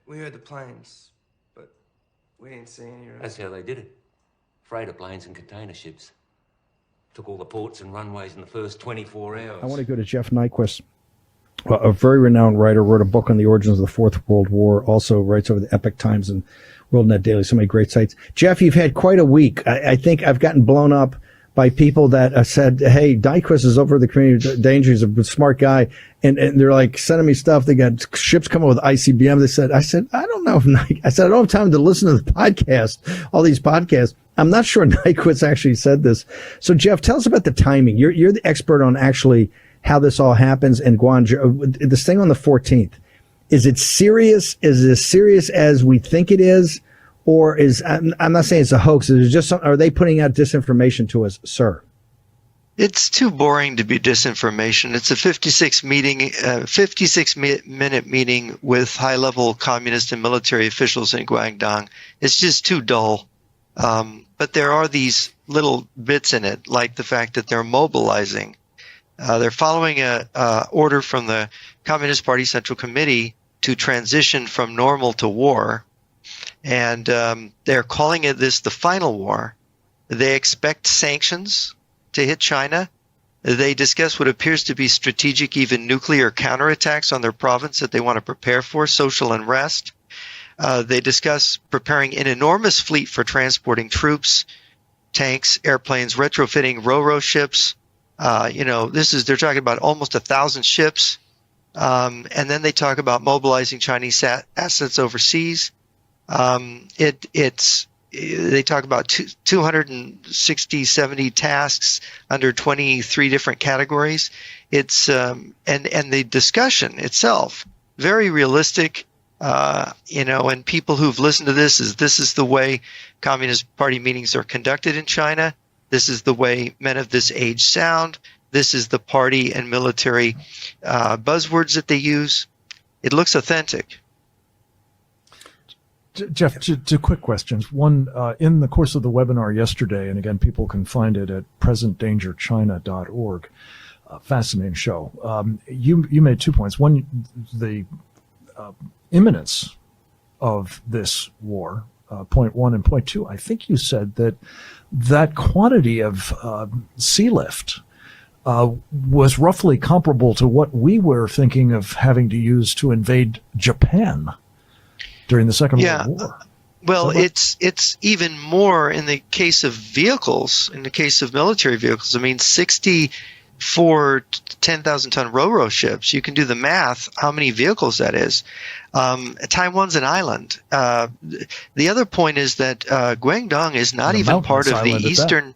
We heard the planes, but we didn't see any of That's how they did it. Freighter planes and container ships. Took all the ports and runways in the first 24 hours. I want to go to Jeff Nyquist, a very renowned writer, wrote a book on the origins of the Fourth World War, also writes over the Epoch Times and WorldNet Daily, so many great sites. Jeff, you've had quite a week. I think I've gotten blown up by people that said, hey, Nyquist is over the community danger. He's a smart guy. And they're like sending me stuff. They got ships coming with ICBM. I said, I don't know if I said, I don't have time to listen to the podcast, all these podcasts. I'm not sure Nyquist actually said this. So, Jeff, tell us about the timing. You're the expert on actually how this all happens in Guangdong. This thing on the 14th, is it serious? Is it as serious as we think it is? Or I'm not saying it's a hoax. Is it just are they putting out disinformation to us, sir? It's too boring to be disinformation. It's a 56-minute meeting with high-level communist and military officials in Guangdong. It's just too dull. But there are these little bits in it, like the fact that they're mobilizing. They're following a order from the Communist Party Central Committee to transition from normal to war. And they're calling this the final war. They expect sanctions to hit China. They discuss what appears to be strategic, even nuclear counterattacks on their province that they want to prepare for, social unrest. They discuss preparing an enormous fleet for transporting troops, tanks, airplanes, retrofitting Ro-Ro ships. They're talking about almost 1,000 ships. And then they talk about mobilizing Chinese assets overseas. They talk about 260, 70 tasks under 23 different categories. It's and the discussion itself very realistic. And people who've listened to this is the way Communist Party meetings are conducted in China. This is the way men of this age sound. This is the party and military buzzwords that they use. It looks authentic. Jeff, two quick questions. One, in the course of the webinar yesterday, and again, people can find it at presentdangerchina.org, fascinating show. You made 2 points. One, the imminence of this war, point one, and point two, I think you said that quantity of sea lift was roughly comparable to what we were thinking of having to use to invade Japan during the Second World War. Well, it's even more in the case of vehicles, in the case of military vehicles. I mean, 64 10,000-ton Ro-Ro ships. You can do the math, how many vehicles that is. Taiwan's an island. The other point is that Guangdong is not even part of the Eastern...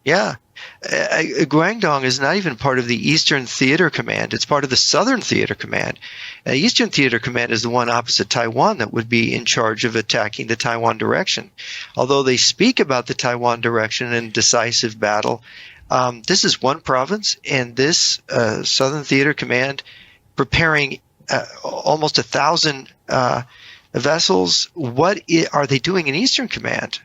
Yeah. Guangdong is not even part of the Eastern Theater Command. It's part of the Southern Theater Command. Eastern Theater Command is the one opposite Taiwan that would be in charge of attacking the Taiwan direction. Although they speak about the Taiwan direction in decisive battle, this is one province, and this Southern Theater Command preparing almost 1,000 vessels. What are they doing in Eastern Command?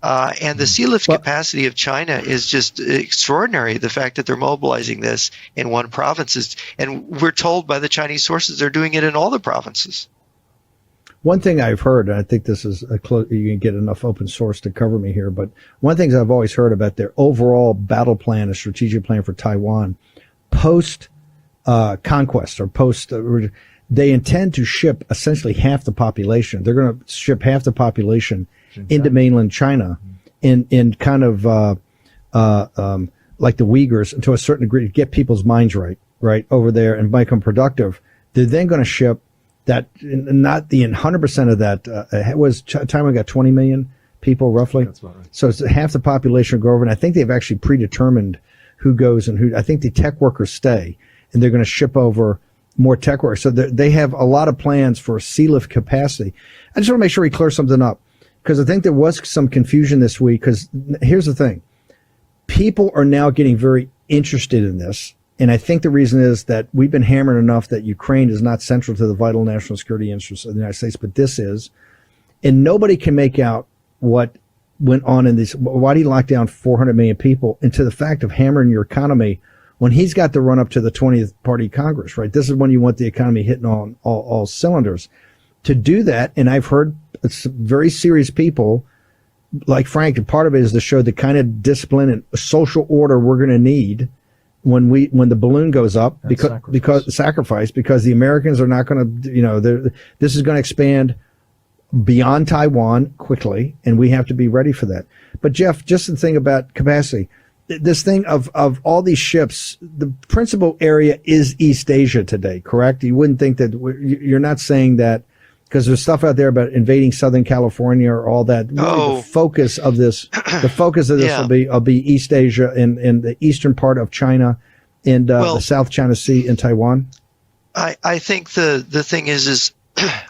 And the sea lift capacity of China is just extraordinary. The fact that they're mobilizing this in one province and we're told by the Chinese sources they're doing it in all the provinces. One thing I've heard, and I think this is you can get enough open source to cover me here, but one of the things I've always heard about their overall battle plan, a strategic plan for Taiwan, post conquest or post, they intend to ship essentially half the population. They're going to ship half the population into mainland China in kind of like the Uyghurs to a certain degree to get people's minds right over there and make them productive. They're then going to ship that, not the 100% of that, Taiwan got 20 million people roughly. That's about right. So it's half the population will go over, and I think they've actually predetermined who goes and who. I think the tech workers stay, and they're going to ship over more tech workers. So they have a lot of plans for sea lift capacity. I just want to make sure we clear something up, because I think there was some confusion this week, because here's the thing. People are now getting very interested in this. And I think the reason is that we've been hammered enough that Ukraine is not central to the vital national security interests of the United States, but this is. And nobody can make out what went on in this. Why did he lock down 400 million people? And to the fact of hammering your economy when he's got the run up to the 20th party Congress, right? This is when you want the economy hitting on all cylinders. to do that. And I've heard some very serious people like Frank, and part of it is to show the kind of discipline and social order we're going to need when the balloon goes up, because the Americans are not going to, this is going to expand beyond Taiwan quickly, and we have to be ready for that. But Jeff, just the thing about capacity, this thing of all these ships, the principal area is East Asia today, correct? You wouldn't think that you're not saying that, because there's stuff out there about invading Southern California or all that. Really the focus of this will be East Asia and the eastern part of China and the South China Sea and Taiwan. I think the thing is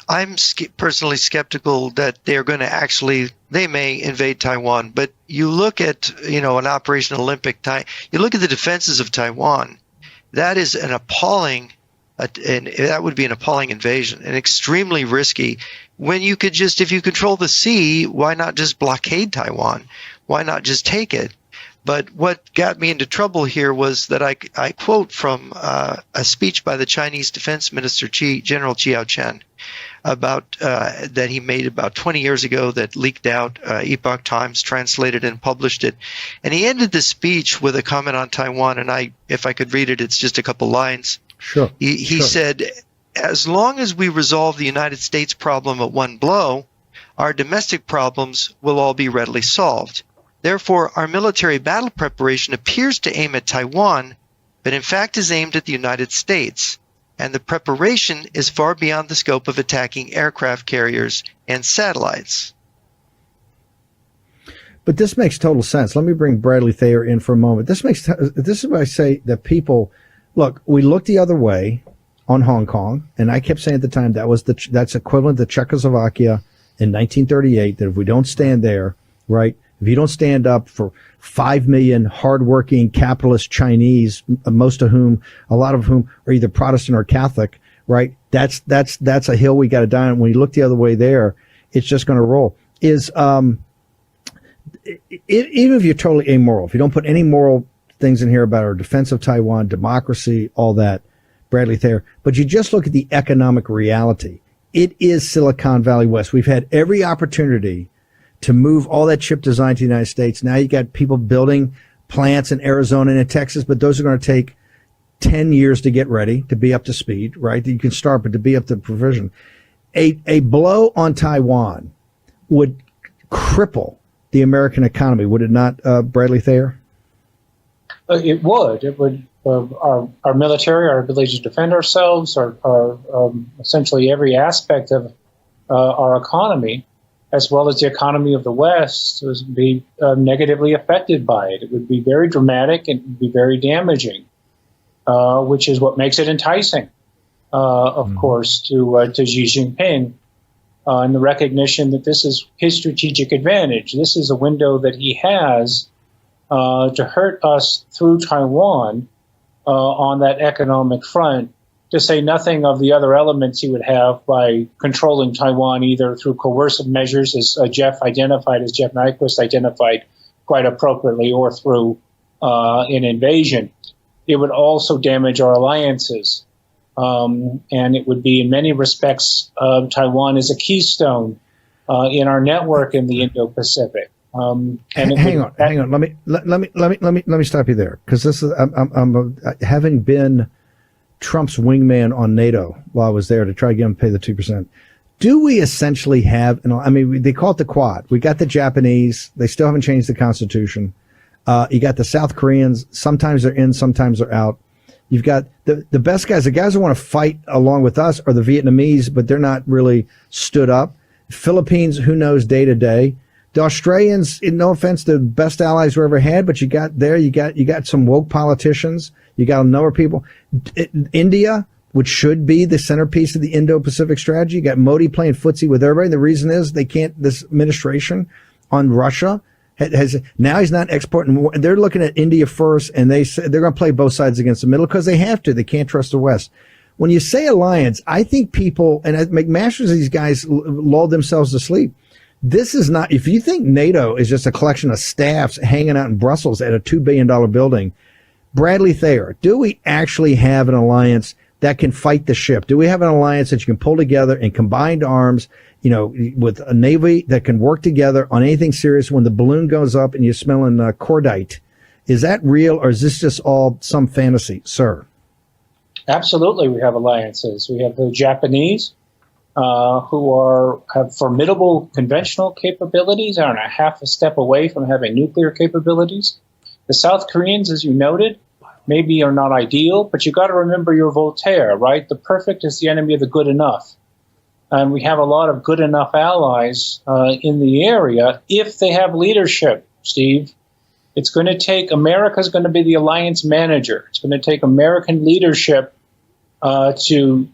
I'm personally skeptical that they may invade Taiwan. But you look at, an Operation Olympic time, you look at the defenses of Taiwan, that is an appalling and that would be an appalling invasion and extremely risky. When you could if you control the sea, why not just blockade Taiwan? Why not just take it? But what got me into trouble here was that I quote from a speech by the Chinese Defense Minister General Chiao Chen about that he made about 20 years ago that leaked out. Epoch Times translated and published it, and he ended the speech with a comment on Taiwan. And if I could read it, it's just a couple lines. Sure. He said, as long as we resolve the United States problem at one blow, our domestic problems will all be readily solved. Therefore, our military battle preparation appears to aim at Taiwan, but in fact is aimed at the United States. And the preparation is far beyond the scope of attacking aircraft carriers and satellites. But this makes total sense. Let me bring Bradley Thayer in for a moment. This is why I say that people... Look, we looked the other way on Hong Kong, and I kept saying at the time that's equivalent to Czechoslovakia in 1938, that if we don't stand there, right, if you don't stand up for 5 million hardworking capitalist Chinese, a lot of whom are either Protestant or Catholic, right, that's a hill we got to die on. When you look the other way there, it's just going to roll. Even if you're totally amoral, if you don't put any moral things in here about our defense of Taiwan, democracy, all that, Bradley Thayer, but you just look at the economic reality. It is Silicon Valley West. We've had every opportunity to move all that chip design to the United States. Now you got people building plants in Arizona and in Texas, but those are going to take 10 years to get ready, to be up to speed, right? You can start, but to be up to provision. A blow on Taiwan would cripple the American economy, would it not, Bradley Thayer? It would. It would. Our military, our ability to defend ourselves, our essentially every aspect of our economy, as well as the economy of the West, would be negatively affected by it. It would be very dramatic and it would be very damaging, which is what makes it enticing, of course, to Xi Jinping, and the recognition that this is his strategic advantage. This is a window that he has to hurt us through Taiwan on that economic front, to say nothing of the other elements he would have by controlling Taiwan either through coercive measures, as Jeff Nyquist identified quite appropriately, or through an invasion. It would also damage our alliances. And it would be, in many respects, Taiwan is a keystone in our network in the Indo-Pacific. Hang on. Let me stop you there, because this is I'm having been Trump's wingman on NATO while I was there to try to get him to pay the 2%. Do we essentially have? They call it the Quad. We got the Japanese. They still haven't changed the Constitution. You got the South Koreans. Sometimes they're in, sometimes they're out. You've got the best guys. The guys who want to fight along with us are the Vietnamese, but they're not really stood up. Philippines, who knows day to day. The Australians, no offense, the best allies we ever had, but you got some woke politicians. You got a number of people. India, which should be the centerpiece of the Indo-Pacific strategy. You got Modi playing footsie with everybody. The reason is this administration on Russia now he's not exporting more. They're looking at India first, and they're going to play both sides against the middle because they have to. They can't trust the West. When you say alliance, I think people, and McMaster's, these guys lulled themselves to sleep. This is not, if you think NATO is just a collection of staffs hanging out in Brussels at a $2 billion building, Bradley Thayer, do we actually have an alliance that can fight the ship? Do we have an alliance that you can pull together in combined arms, with a Navy that can work together on anything serious when the balloon goes up and you're smelling cordite? Is that real, or is this just all some fantasy, sir? Absolutely, we have alliances. We have the Japanese, who have formidable conventional capabilities, are a half a step away from having nuclear capabilities. The South Koreans, as you noted, maybe are not ideal, but you got to remember your Voltaire, right? The perfect is the enemy of the good enough. And we have a lot of good enough allies in the area if they have leadership, Steve. It's going to take, America's going to be the alliance manager. It's going to take American leadership to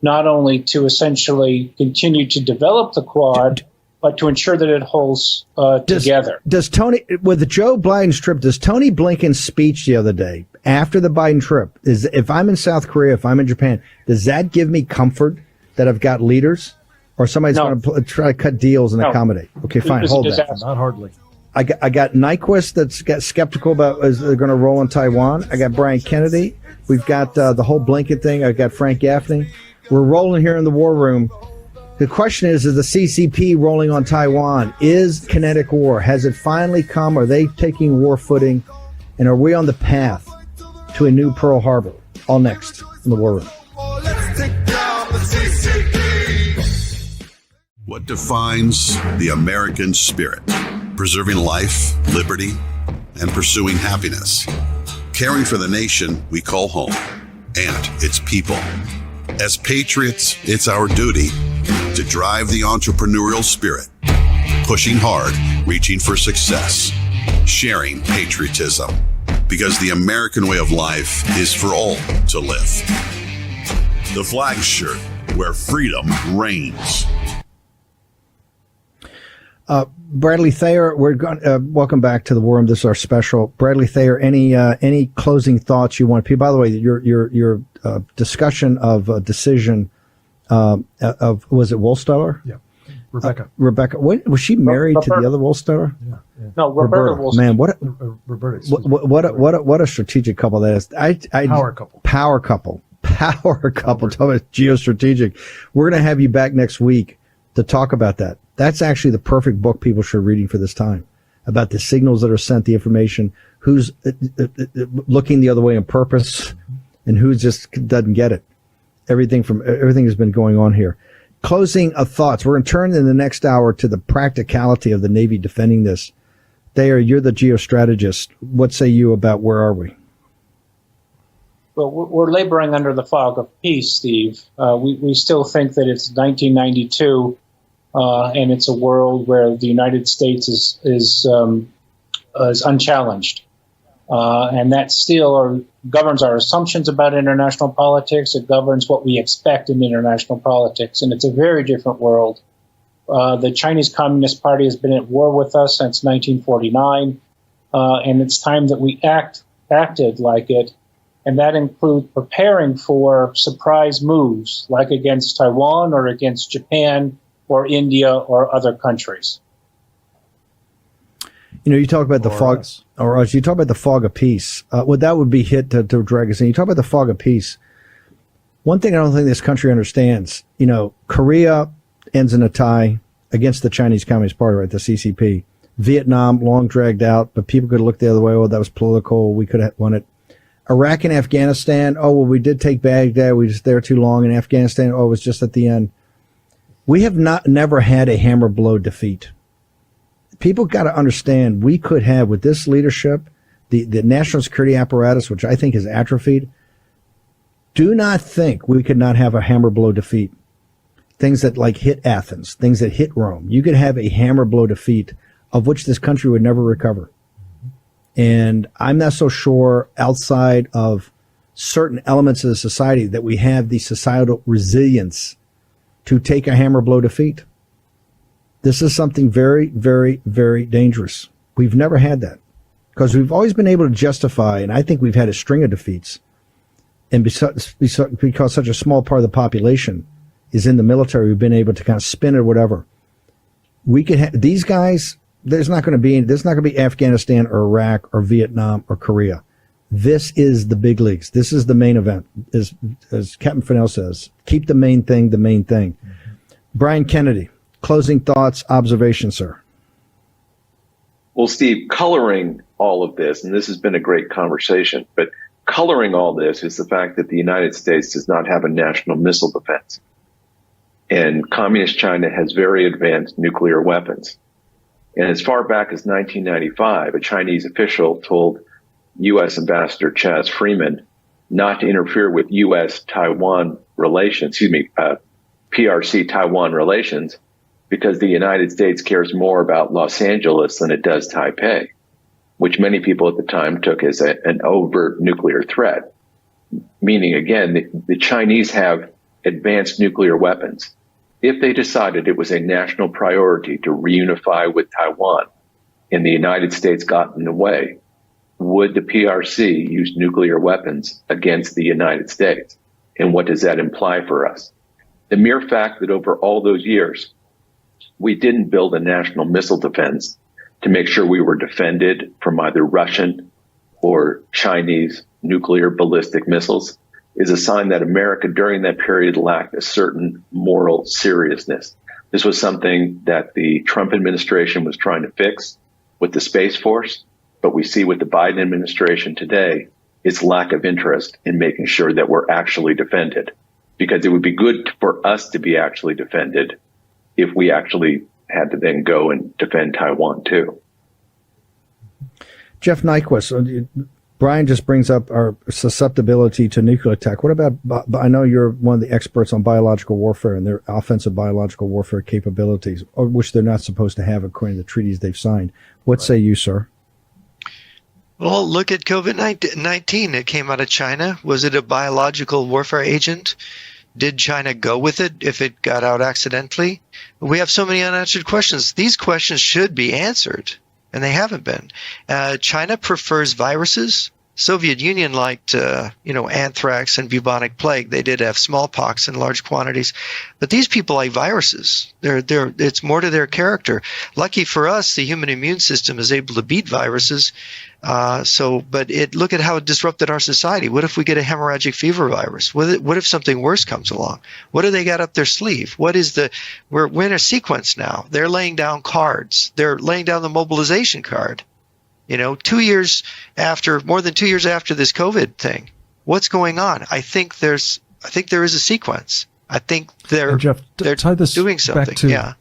not only to essentially continue to develop the Quad, but to ensure that it holds together. Does Tony, with Joe Biden's trip, does Tony Blinken's speech the other day, after the Biden trip, if I'm in South Korea, if I'm in Japan, does that give me comfort that I've got leaders? Or somebody's going to try to cut deals and accommodate? Okay, fine, hold that. Not hardly. I got Nyquist that's got skeptical about is they're going to roll on Taiwan. I got Brian Kennedy. We've got the whole Blinken thing. I got Frank Gaffney. We're rolling here in the war room. The question is the CCP rolling on Taiwan? Is kinetic war? Has it finally come? Are they taking war footing? And are we on the path to a new Pearl Harbor? All next in the war room. What defines the American spirit? Preserving life, liberty, and pursuing happiness. Caring for the nation we call home and its people. As patriots, it's our duty to drive the entrepreneurial spirit, pushing hard, reaching for success, sharing patriotism, because the American way of life is for all to live. The flag shirt, where freedom reigns. Bradley Thayer, we're going. Welcome back to the War Room. This is our special. Bradley Thayer, any closing thoughts you want? By the way, your discussion of a decision of was it Wollsteller? Yeah, Rebecca. Rebecca, was she married to the other Wollsteller? Yeah. No, Roberta Wollsteller. Man, Roberta. What a strategic couple that is. Power couple. Talk about geostrategic. We're going to have you back next week to talk about that. That's actually the perfect book people should be reading for this time, about the signals that are sent, the information, who's looking the other way on purpose, and who just doesn't get it. Everything has been going on here. Closing of thoughts. We're going to turn in the next hour to the practicality of the Navy defending this. Thayer, you're the geostrategist. What say you about where are we? Well, we're laboring under the fog of peace, Steve. We still think that it's 1992. And it's a world where the United States is unchallenged, and that still governs our assumptions about international politics. It governs what we expect in international politics, and it's a very different world. The Chinese Communist Party has been at war with us since 1949, and it's time that we acted like it, and that includes preparing for surprise moves, like against Taiwan or against Japan, or India or other countries. You talk about the fog, or us. You talk about the fog of peace. That would be hit to drag us in. You talk about the fog of peace. One thing I don't think this country understands, Korea ends in a tie against the Chinese Communist Party, right? The CCP. Vietnam, long dragged out, but people could look the other way. Oh, that was political. We could have won it. Iraq and Afghanistan. Oh, well, we did take Baghdad. We were just there too long. And Afghanistan, it was just at the end. We have never had a hammer blow defeat. People got to understand we could have, with this leadership, the national security apparatus, which I think is atrophied. Do not think we could not have a hammer blow defeat. Things that hit Athens, things that hit Rome. You could have a hammer blow defeat of which this country would never recover. And I'm not so sure outside of certain elements of the society that we have the societal resilience to take a hammer blow defeat. This is something very, very, very dangerous. We've never had that because we've always been able to justify, and I think we've had a string of defeats. And because such a small part of the population is in the military, we've been able to kind of spin it or whatever. We could have these guys. There's not going to be Afghanistan or Iraq or Vietnam or Korea. This is the big leagues. This is the main event. As Captain Fennell says, keep the main thing the main thing. Brian Kennedy, closing thoughts, observations, sir. Well, Steve, coloring all of this, and this has been a great conversation, but coloring all this is the fact that the United States does not have a national missile defense. And communist China has very advanced nuclear weapons. And as far back as 1995, a Chinese official told U.S. Ambassador Chaz Freeman not to interfere with U.S.-Taiwan relations, PRC Taiwan relations, because the United States cares more about Los Angeles than it does Taipei, which many people at the time took as an overt nuclear threat. Meaning, again, the Chinese have advanced nuclear weapons. If they decided it was a national priority to reunify with Taiwan and the United States got in the way, would the PRC use nuclear weapons against the United States? And what does that imply for us? The mere fact that over all those years, we didn't build a national missile defense to make sure we were defended from either Russian or Chinese nuclear ballistic missiles is a sign that America during that period lacked a certain moral seriousness. This was something that the Trump administration was trying to fix with the Space Force, but we see with the Biden administration today its lack of interest in making sure that we're actually defended, because it would be good for us to be actually defended if we actually had to then go and defend Taiwan too. Jeff Nyquist, Brian just brings up our susceptibility to nuclear attack. What about, I know you're one of the experts on biological warfare and their offensive biological warfare capabilities, which they're not supposed to have according to the treaties they've signed. What say you, sir? Well, look at COVID-19. It came out of China. Was it a biological warfare agent? Did China go with it if it got out accidentally? We have so many unanswered questions. These questions should be answered, and they haven't been. China prefers viruses. Soviet Union liked, anthrax and bubonic plague. They did have smallpox in large quantities, but these people like viruses. It's more to their character. Lucky for us, the human immune system is able to beat viruses. But look at how it disrupted our society. What if we get a hemorrhagic fever virus? What if something worse comes along? What do they got up their sleeve? We're in a sequence now. They're laying down cards. They're laying down the mobilization card. More than 2 years after this COVID thing, what's going on? I think there is a sequence. I think they're tie this doing something. Back to yeah.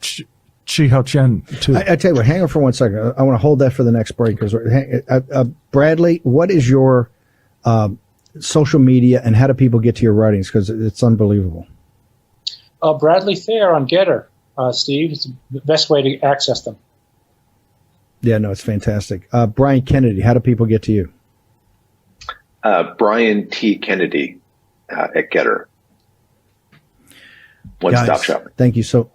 Chi Hao Chen too. I tell you what, hang on for 1 second. I want to hold that for the next break because Bradley, what is your social media and how do people get to your writings? Because it's unbelievable. Bradley Thayer on Getter, Steve. It's the best way to access them. Yeah, no, it's fantastic. Brian Kennedy, how do people get to you? Brian T. Kennedy at Getter. One-stop shop. Thank you so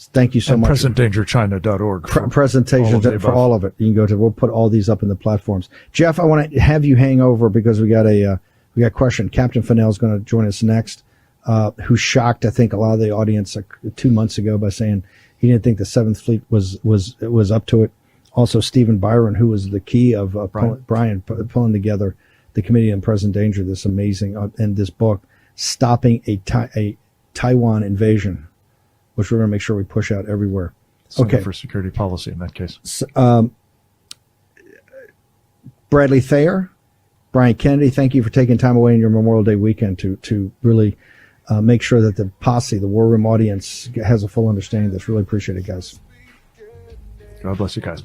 much. PresentDangerChina.org. Presentation for all of it. You can go to. We'll put all these up in the platforms. Jeff, I want to have you hang over because we got a question. Captain Fennell is going to join us next. Who shocked, I think, a lot of the audience 2 months ago by saying he didn't think the Seventh Fleet was up to it. Also, Stephen Byron, who was the key of Brian pulling together the Committee on Present Danger, this amazing, and this book, Stopping a Taiwan Invasion, which we're going to make sure we push out everywhere. Center for Security Policy in that case. Bradley Thayer, Brian Kennedy, thank you for taking time away in your Memorial Day weekend to really make sure that the posse, the War Room audience, has a full understanding of this. Really appreciate it, guys. God bless you guys.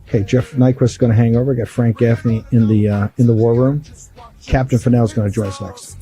Okay, Jeff Nyquist is going to hang over. Got Frank Gaffney in the War Room. Captain Fennell is going to join us next.